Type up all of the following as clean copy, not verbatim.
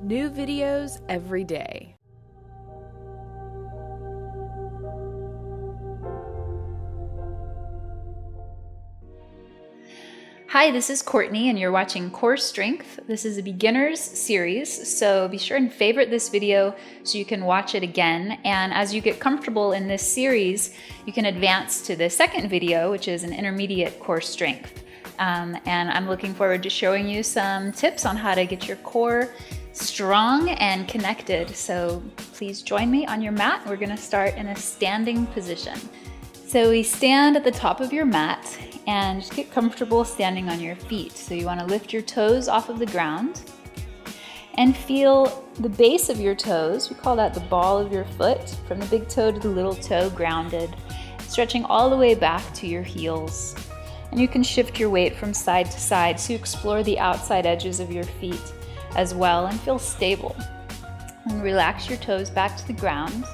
New videos every day. Hi, this is Courtney and you're watching Core Strength. This is a beginner's series, so be sure and favorite this video so you can watch it again. And as you get comfortable in this series, you can advance to the second video, which is an intermediate core strength. And I'm looking forward to showing you some tips on how to get your core strong and connected. So please join me on your mat. We're gonna start in a standing position. So we stand at the top of your mat and just get comfortable standing on your feet. So you want to lift your toes off of the ground and feel the base of your toes. We call that the ball of your foot, from the big toe to the little toe, grounded, stretching all the way back to your heels. And you can shift your weight from side to side so you explore the outside edges of your feet as well and feel stable. And relax your toes back to the ground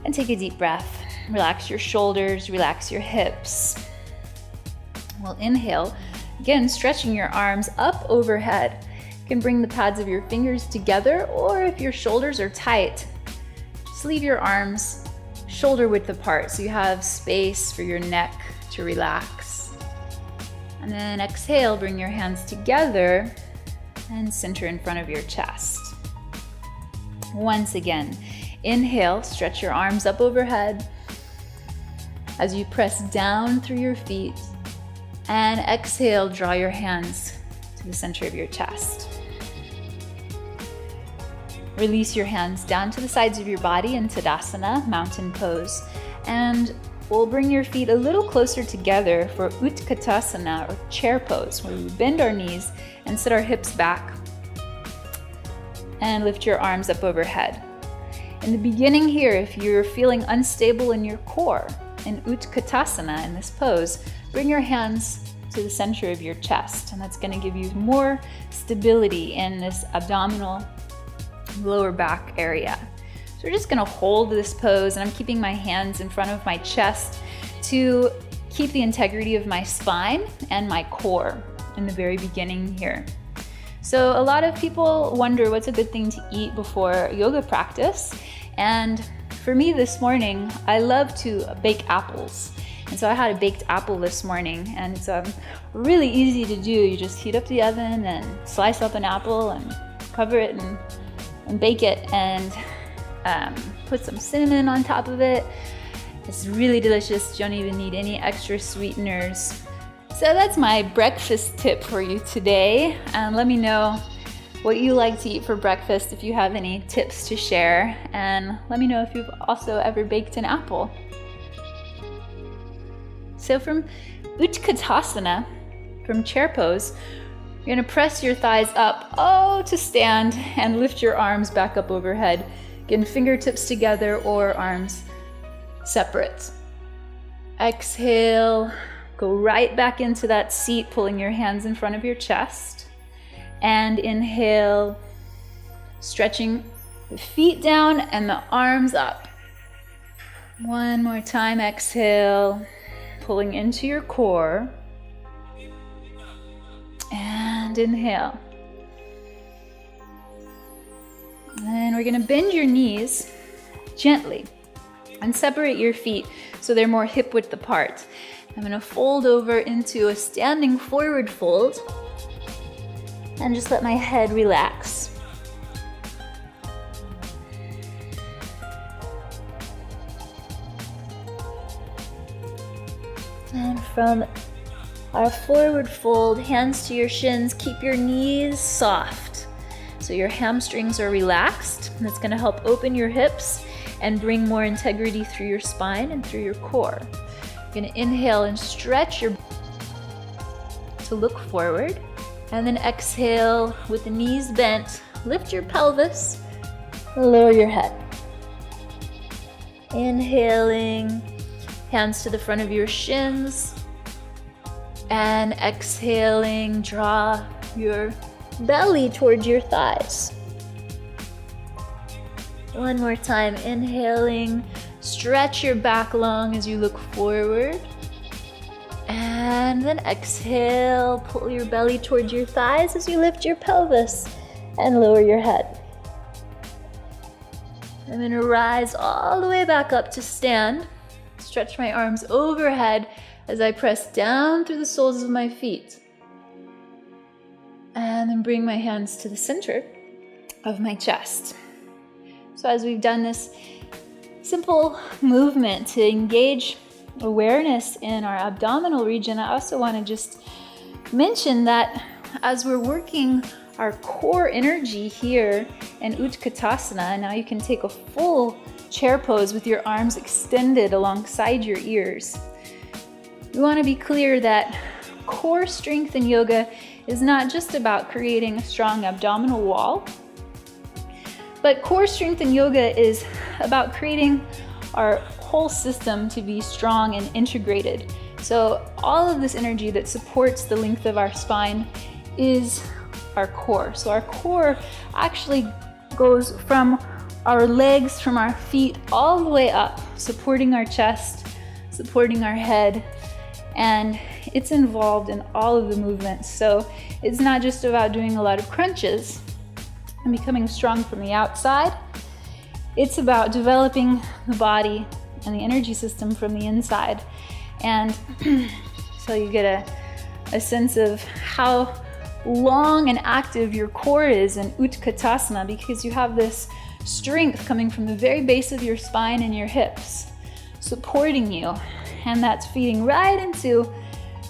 and take a deep breath. Relax your shoulders, relax your hips. We'll inhale, again stretching your arms up overhead. You can bring the pads of your fingers together, or if your shoulders are tight, just leave your arms shoulder width apart so you have space for your neck to relax. And then exhale, bring your hands together and center in front of your chest. Once again, inhale, stretch your arms up overhead as you press down through your feet, and exhale, draw your hands to the center of your chest. Release your hands down to the sides of your body in Tadasana, mountain pose, and we'll bring your feet a little closer together for Utkatasana, or chair pose, where we bend our knees and sit our hips back and lift your arms up overhead. In the beginning here, if you're feeling unstable in your core, in Utkatasana, in this pose, bring your hands to the center of your chest, and that's going to give you more stability in this abdominal lower back area. So we're just going to hold this pose, and I'm keeping my hands in front of my chest to keep the integrity of my spine and my core in the very beginning here. So a lot of people wonder what's a good thing to eat before yoga practice, and for me this morning, I love to bake apples. And so I had a baked apple this morning, and it's really easy to do. You just heat up the oven and slice up an apple and cover it and bake it, and put some cinnamon on top of it. It's really delicious. You don't even need any extra sweeteners. So that's my breakfast tip for you today. Let me know what you like to eat for breakfast, if you have any tips to share, and let me know if you've also ever baked an apple. So from Utkatasana, from chair pose, you're gonna press your thighs up, to stand, and lift your arms back up overhead. Again, fingertips together or arms separate. Exhale, go right back into that seat, pulling your hands in front of your chest. And inhale, stretching the feet down and the arms up. One more time, exhale, pulling into your core. And inhale. And we're gonna bend your knees gently and separate your feet so they're more hip width apart. I'm gonna fold over into a standing forward fold and just let my head relax. And from our forward fold, hands to your shins, keep your knees soft so your hamstrings are relaxed. That's going to help open your hips and bring more integrity through your spine and through your core. You're going to inhale and stretch your to look forward. And then exhale with the knees bent, lift your pelvis, lower your head. Inhaling, hands to the front of your shins, and exhaling, draw your belly towards your thighs. One more time, inhaling, stretch your back long as you look forward. And then exhale, pull your belly towards your thighs as you lift your pelvis and lower your head. I'm gonna rise all the way back up to stand. Stretch my arms overhead as I press down through the soles of my feet. And then bring my hands to the center of my chest. So as we've done this simple movement to engage awareness in our abdominal region, I also want to just mention that as we're working our core energy here in Utkatasana, now you can take a full chair pose with your arms extended alongside your ears. We want to be clear that core strength in yoga is not just about creating a strong abdominal wall, but core strength in yoga is about creating our whole system to be strong and integrated. So all of this energy that supports the length of our spine is our core. So our core actually goes from our legs, from our feet, all the way up, supporting our chest, supporting our head, and it's involved in all of the movements. So it's not just about doing a lot of crunches and becoming strong from the outside. It's about developing the body and the energy system from the inside. And so you get a sense of how long and active your core is in Utkatasana, because you have this strength coming from the very base of your spine and your hips, supporting you. And that's feeding right into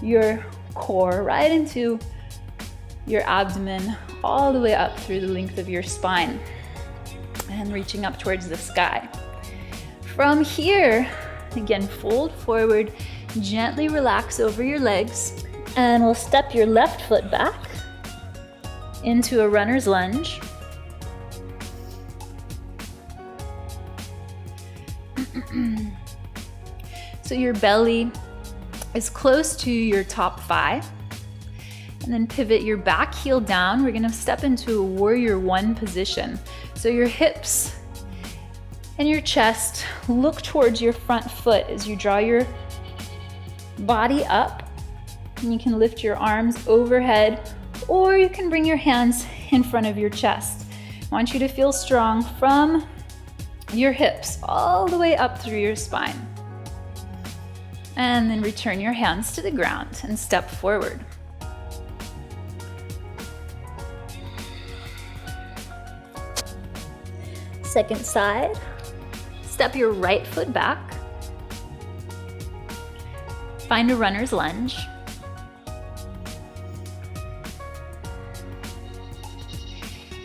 your core, right into your abdomen, all the way up through the length of your spine and reaching up towards the sky. From here, again, fold forward, gently relax over your legs, and we'll step your left foot back into a runner's lunge. So your belly is close to your top thigh. And then pivot your back heel down. We're gonna step into a warrior one position. So your hips and your chest look towards your front foot as you draw your body up. And you can lift your arms overhead, or you can bring your hands in front of your chest. I want you to feel strong from your hips all the way up through your spine. And then return your hands to the ground and step forward. Second side, step your right foot back. Find a runner's lunge.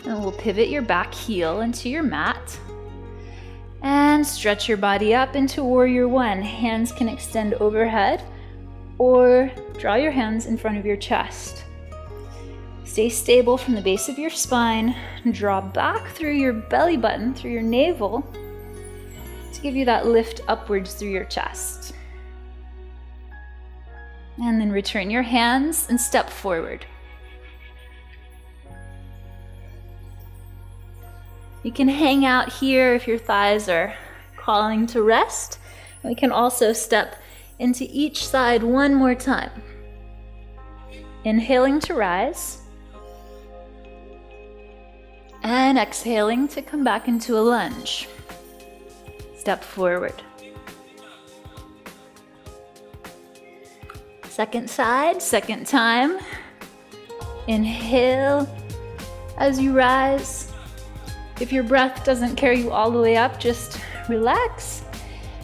And we'll pivot your back heel into your mat. And stretch your body up into warrior one. Hands can extend overhead or draw your hands in front of your chest. Stay stable from the base of your spine. Draw back through your belly button, through your navel, to give you that lift upwards through your chest. And then return your hands and step forward. You can hang out here if your thighs are calling to rest. We can also step into each side one more time. Inhaling to rise. And exhaling to come back into a lunge. Step forward. Second side, second time. Inhale as you rise. If your breath doesn't carry you all the way up, just relax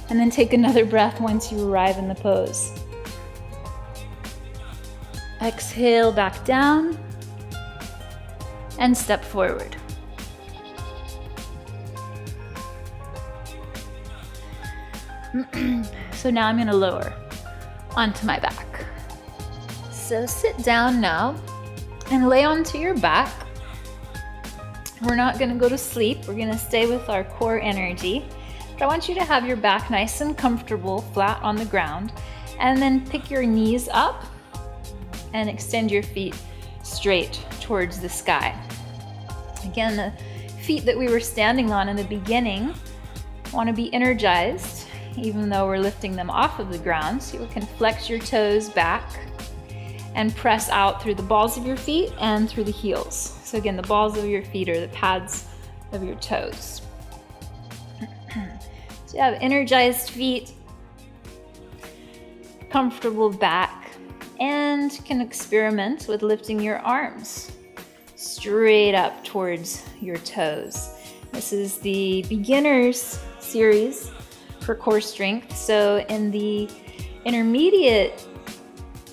and then take another breath once you arrive in the pose. Exhale back down and step forward. So now I'm going to lower onto my back. So sit down now and lay onto your back. We're not going to go to sleep. We're going to stay with our core energy. But I want you to have your back nice and comfortable, flat on the ground, and then pick your knees up and extend your feet straight towards the sky. Again, the feet that we were standing on in the beginning want to be energized, even though we're lifting them off of the ground. So you can flex your toes back and press out through the balls of your feet and through the heels. So again, the balls of your feet are the pads of your toes. So you have energized feet, comfortable back, and can experiment with lifting your arms straight up towards your toes. This is the beginners series for core strength. So in the intermediate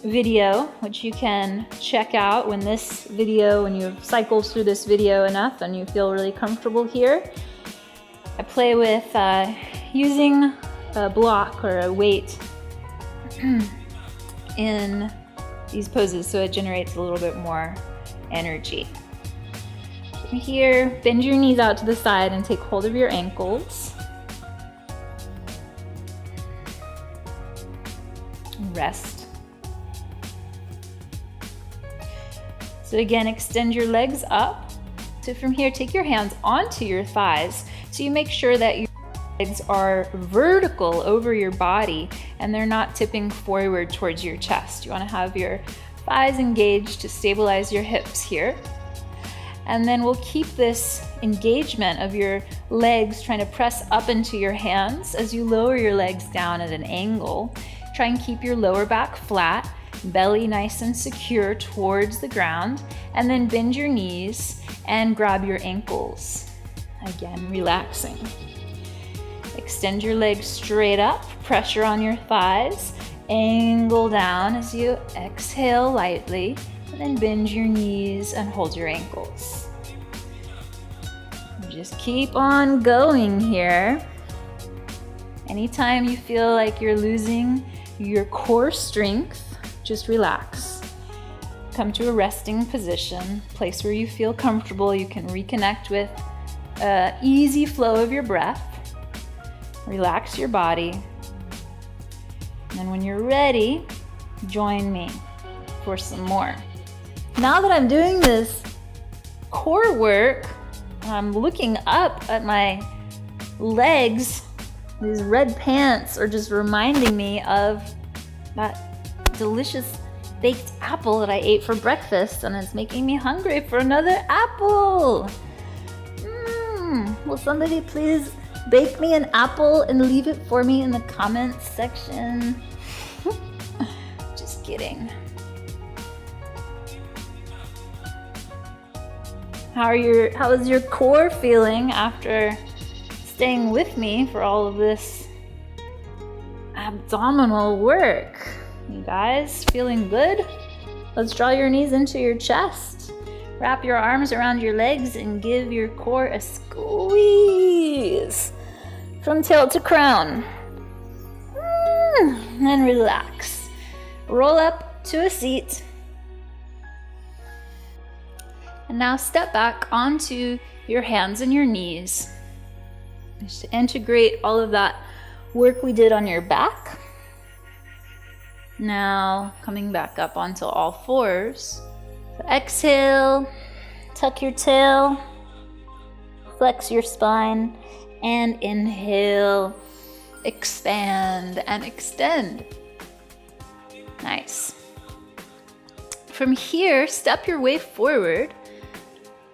video, which you can check out when you've cycled through this video enough and you feel really comfortable here, I play with using a block or a weight in these poses so it generates a little bit more energy. From here, bend your knees out to the side and take hold of your ankles. Rest. So again, extend your legs up. So from here, take your hands onto your thighs so you make sure that your legs are vertical over your body and they're not tipping forward towards your chest. You want to have your thighs engaged to stabilize your hips here. And then we'll keep this engagement of your legs trying to press up into your hands as you lower your legs down at an angle. Try and keep your lower back flat, belly nice and secure towards the ground, and then bend your knees and grab your ankles. Again, relaxing. Extend your legs straight up, pressure on your thighs, angle down as you exhale lightly, and then bend your knees and hold your ankles. Just keep on going here. Anytime you feel like you're losing your core strength, just relax. Come to a resting position, place where you feel comfortable. You can reconnect with an easy flow of your breath. Relax your body. And then when you're ready, join me for some more. Now that I'm doing this core work, I'm looking up at my legs. These red pants are just reminding me of that delicious baked apple that I ate for breakfast, and it's making me hungry for another apple. Will somebody please bake me an apple and leave it for me in the comments section? Just kidding. How is your core feeling after staying with me for all of this abdominal work? You guys feeling good? Let's draw your knees into your chest. Wrap your arms around your legs and give your core a squeeze from tail to crown. And relax. Roll up to a seat. And now step back onto your hands and your knees. Just to integrate all of that work we did on your back. Now coming back up onto all fours. So exhale, tuck your tail, flex your spine, and inhale, expand and extend. Nice. From here, step your way forward,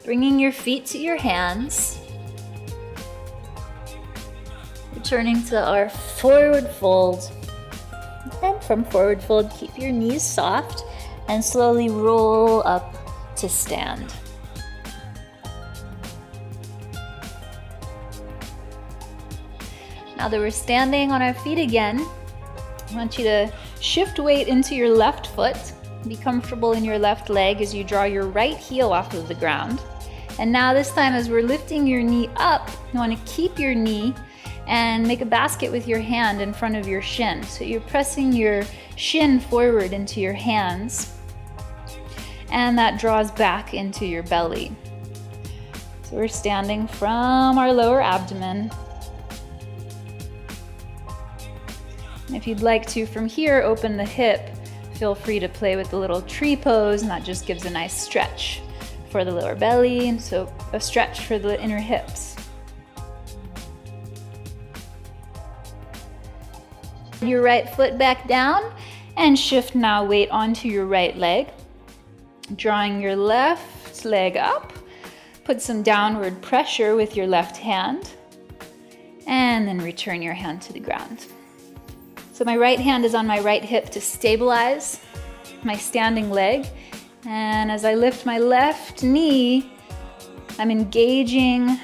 bringing your feet to your hands. Returning to our forward fold. And from forward fold, keep your knees soft and slowly roll up to stand. Now that we're standing on our feet again, I want you to shift weight into your left foot. Be comfortable in your left leg as you draw your right heel off of the ground. And now this time, as we're lifting your knee up, you want to keep your knee and make a basket with your hand in front of your shin. So you're pressing your shin forward into your hands, and that draws back into your belly. So we're standing from our lower abdomen. And if you'd like to, from here, open the hip, feel free to play with the little tree pose, and that just gives a nice stretch for the lower belly, and so a stretch for the inner hips. Your right foot back down And shift now weight onto your right leg, drawing your left leg up. Put some downward pressure with your left hand, and then return your hand to the ground. So my right hand is on my right hip to stabilize my standing leg. And as I lift my left knee, I'm engaging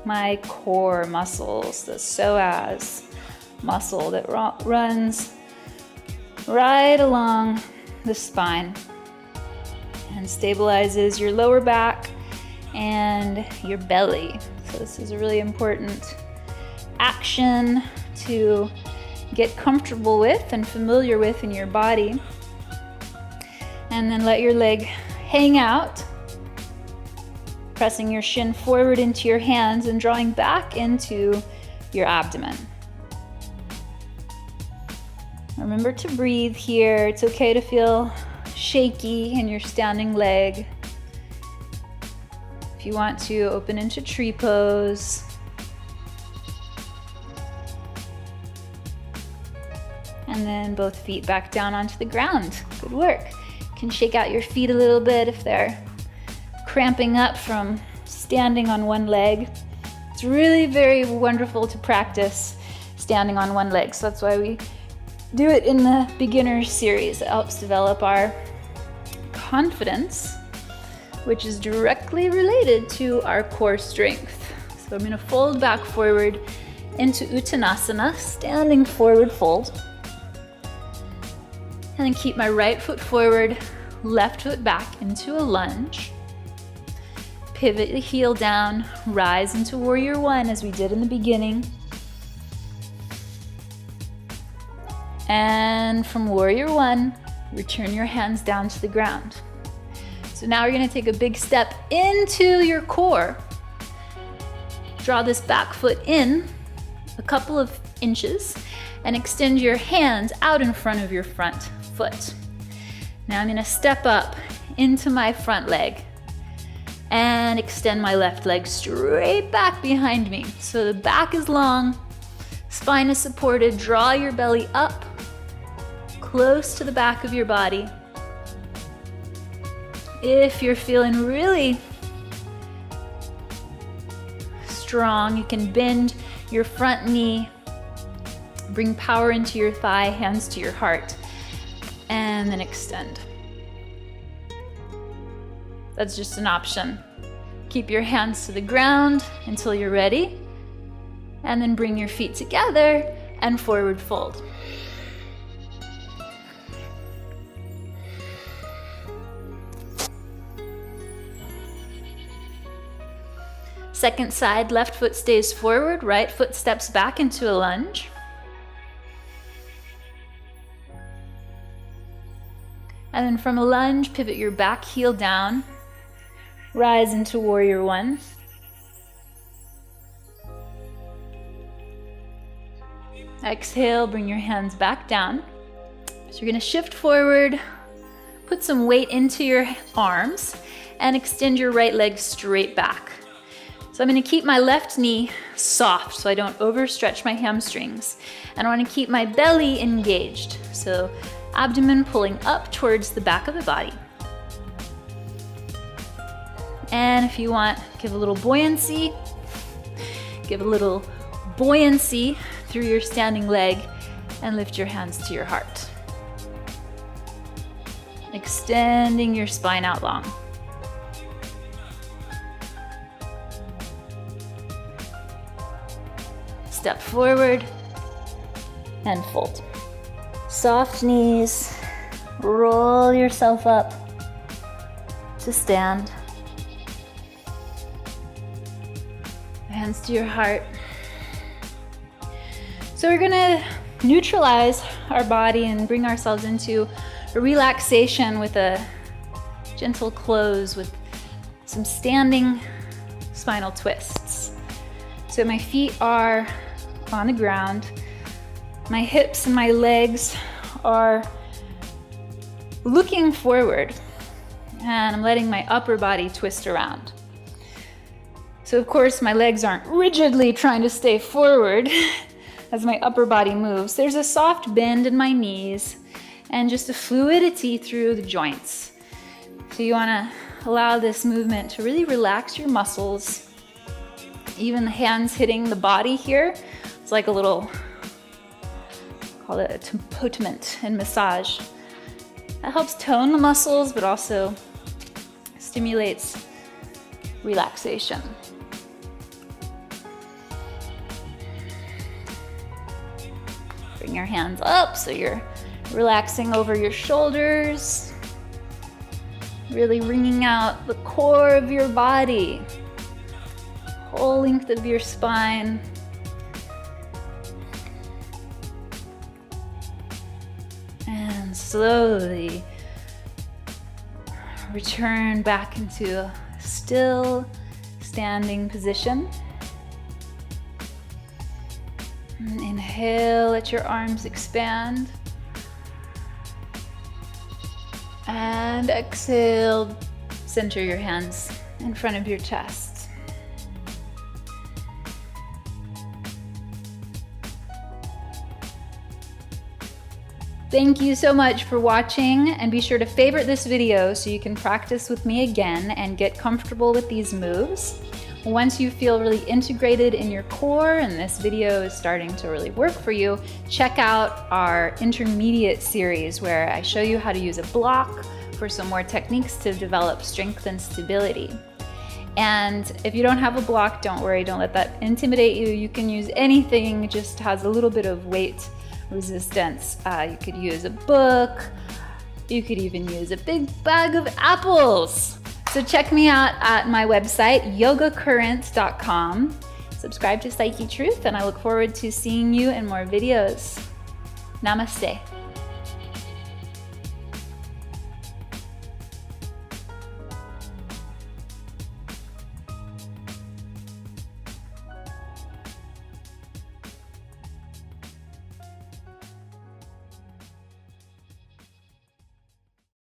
my core muscles, the psoas muscle that runs right along the spine and stabilizes your lower back and your belly. So this is a really important action to get comfortable with and familiar with in your body. And then let your leg hang out, pressing your shin forward into your hands and drawing back into your abdomen. Remember to breathe here. It's okay to feel shaky in your standing leg. If you want to, open into tree pose. And then both feet back down onto the ground. Good work. You can shake out your feet a little bit if they're cramping up from standing on one leg. It's really very wonderful to practice standing on one leg. So that's why we do it in the beginner series. It helps develop our confidence, which is directly related to our core strength. So I'm going to fold back forward into Uttanasana, standing forward fold. And then keep my right foot forward, left foot back into a lunge. Pivot the heel down, rise into Warrior One as we did in the beginning. And from Warrior One, return your hands down to the ground. So now we're going to take a big step into your core. Draw this back foot in a couple of inches and extend your hands out in front of your front foot. Now I'm going to step up into my front leg and extend my left leg straight back behind me. So the back is long, spine is supported. Draw your belly up close to the back of your body. If you're feeling really strong, you can bend your front knee, bring power into your thigh, hands to your heart, and then extend. That's just an option. Keep your hands to the ground until you're ready, and then bring your feet together and forward fold. Second side, left foot stays forward, right foot steps back into a lunge. And then from a lunge, pivot your back heel down, rise into Warrior One. Exhale, bring your hands back down. So you're going to shift forward, put some weight into your arms, and extend your right leg straight back. So I'm going to keep my left knee soft so I don't overstretch my hamstrings. And I want to keep my belly engaged. So abdomen pulling up towards the back of the body. And if you want, give a little buoyancy. Give a little buoyancy through your standing leg and lift your hands to your heart. Extending your spine out long. Step forward and fold. Soft knees, roll yourself up to stand. Hands to your heart. So we're gonna neutralize our body and bring ourselves into a relaxation with a gentle close with some standing spinal twists. So my feet are on the ground. My hips and my legs are looking forward, and I'm letting my upper body twist around. So of course my legs aren't rigidly trying to stay forward as my upper body moves. There's a soft bend in my knees and just a fluidity through the joints. So you want to allow this movement to really relax your muscles. Even the hands hitting the body here, it's like a little, call it a tempotement in massage. That helps tone the muscles, but also stimulates relaxation. Bring your hands up so you're relaxing over your shoulders, really wringing out the core of your body, whole length of your spine. And slowly return back into a still standing position. And inhale, let your arms expand. And exhale, center your hands in front of your chest. Thank you so much for watching, and be sure to favorite this video so you can practice with me again and get comfortable with these moves. Once you feel really integrated in your core and this video is starting to really work for you, check out our intermediate series where I show you how to use a block for some more techniques to develop strength and stability. And if you don't have a block, don't worry, don't let that intimidate you. You can use anything, it just has a little bit of weight resistance. You could use a book, you could even use a big bag of apples. So check me out at my website, yogacurrent.com. Subscribe to Psyche Truth, and I look forward to seeing you in more videos. Namaste.